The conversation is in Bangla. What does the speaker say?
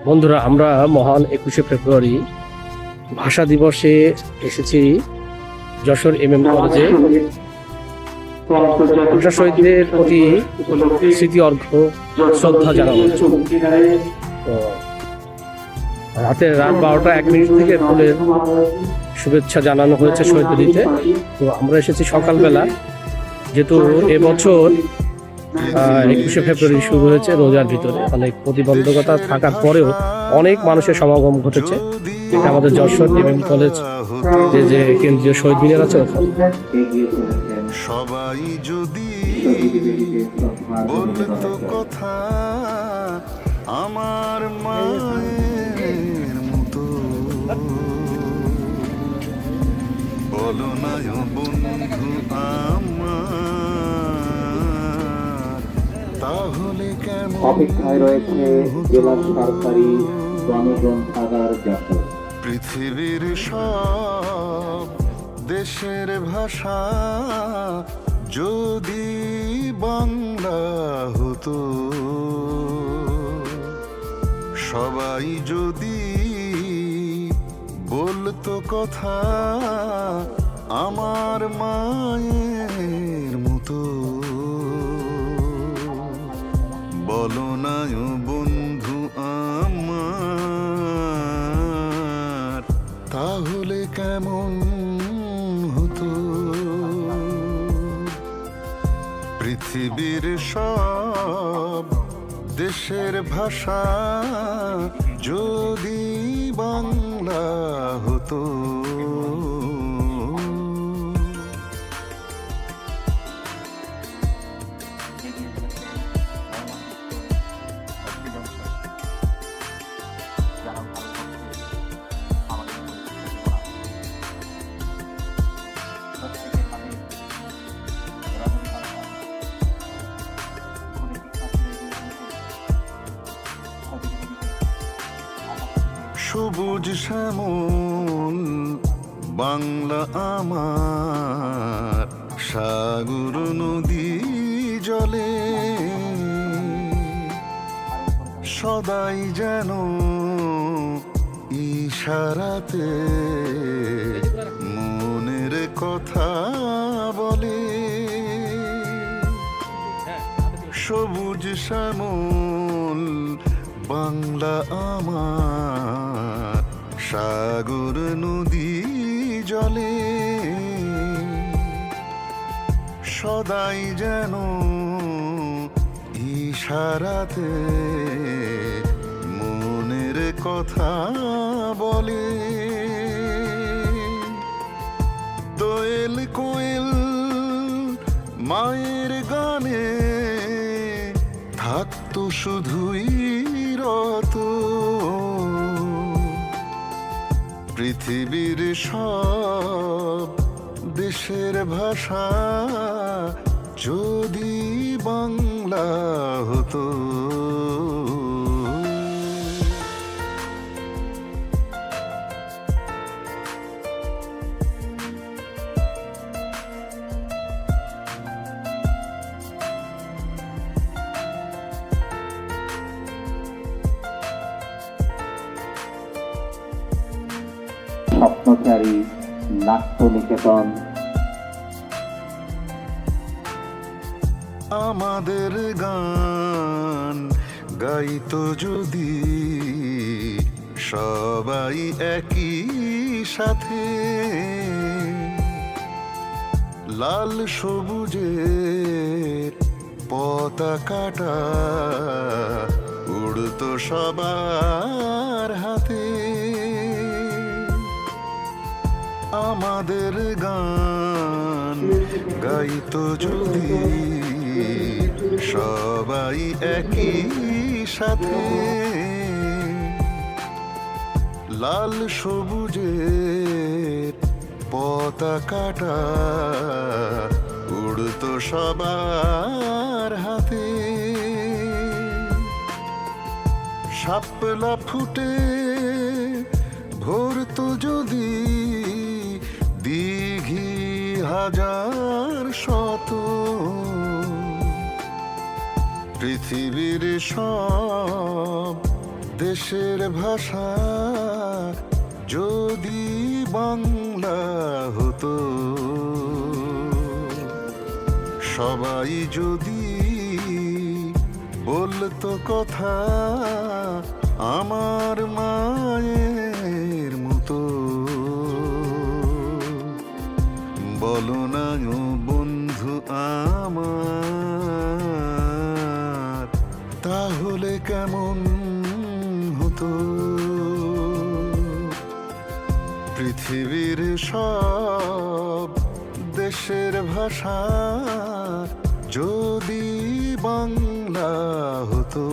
বন্ধুরা, আমরা মহান 21শে ফেব্রুয়ারি ভাষা দিবসে এসেছি যশোর MM কলেজে ভাষা শহীদদের প্রতি স্মৃতি অর্ঘ্য শ্রদ্ধা জানানো। তো রাতের রাত 12:01 থেকে ফুলের শুভেচ্ছা জানানো হয়েছে শহীদদের দিতে। তো আমরা এসেছি সকালবেলা, যেহেতু এবছর 21শে ফেব্রুয়ারি শুরু হয়েছে রোজার ভিতরে, অনেক প্রতিবন্ধকতা থাকার পরেও অনেক মানুষের সমাগম ঘটেছে। এটা আমাদের যশোর MM কলেজ যে কেন্দ্রীয় শহীদ মিনার আছে ওখানে। সবাই যদি বলতো কথা আমার মায়ের মতো, বলো না বন্ধু আমার, তাহলে কেমন অপেক্ষায় রয়েছে জেলা সরকারি গণগ্রন্থাগার যশোর। পৃথিবীর সব দেশের ভাষা যদি বাংলা হতো, সবাই যদি বলতো কথা আমার মায়ের মতো, বলো না বন্ধু আমার, তাহলে কেমন হতো। পৃথিবীর সব দেশের ভাষা যদি বাংলা হতো, সবুজ শ্যামল বাংলা আমার, সাগর নদী জলে সদাই যেন ইশারাতে মনের কথা বলে। সবুজ শ্যামল বাংলা আমার, সাগর নদী জলে সদাই যেন ইশারাতে মনের কথা বলে। দোয়েল কোয়েল মায়ের গানে থাকতো শুধুই রত, পৃথিবীর সব দেশের ভাষা যদি বাংলা হতো। স্বপ্নচারী নাট্য নিকেতন। আমাদের গান গাইতো যদি সবাই একই সাথে, লাল সবুজের পতাকাটা উড়তো সবার হাতে। আমাদের গান গাইতো যদি সবাই একই সাথে, লাল সবুজের পতাকাটা উড়তো সবার হাতে। শাপলা ফুটে ভরতো যদি দিঘি হাজার শত, পৃথিবীর সব দেশের ভাষা যদি বাংলা হতো, সবাই যদি বলতো কথা আমার মায়ের মতো। বলো না ও বন্ধু আমার, তাহলে কেমন হতো? পৃথিবীর সব দেশের ভাষা যদি বাংলা হতো।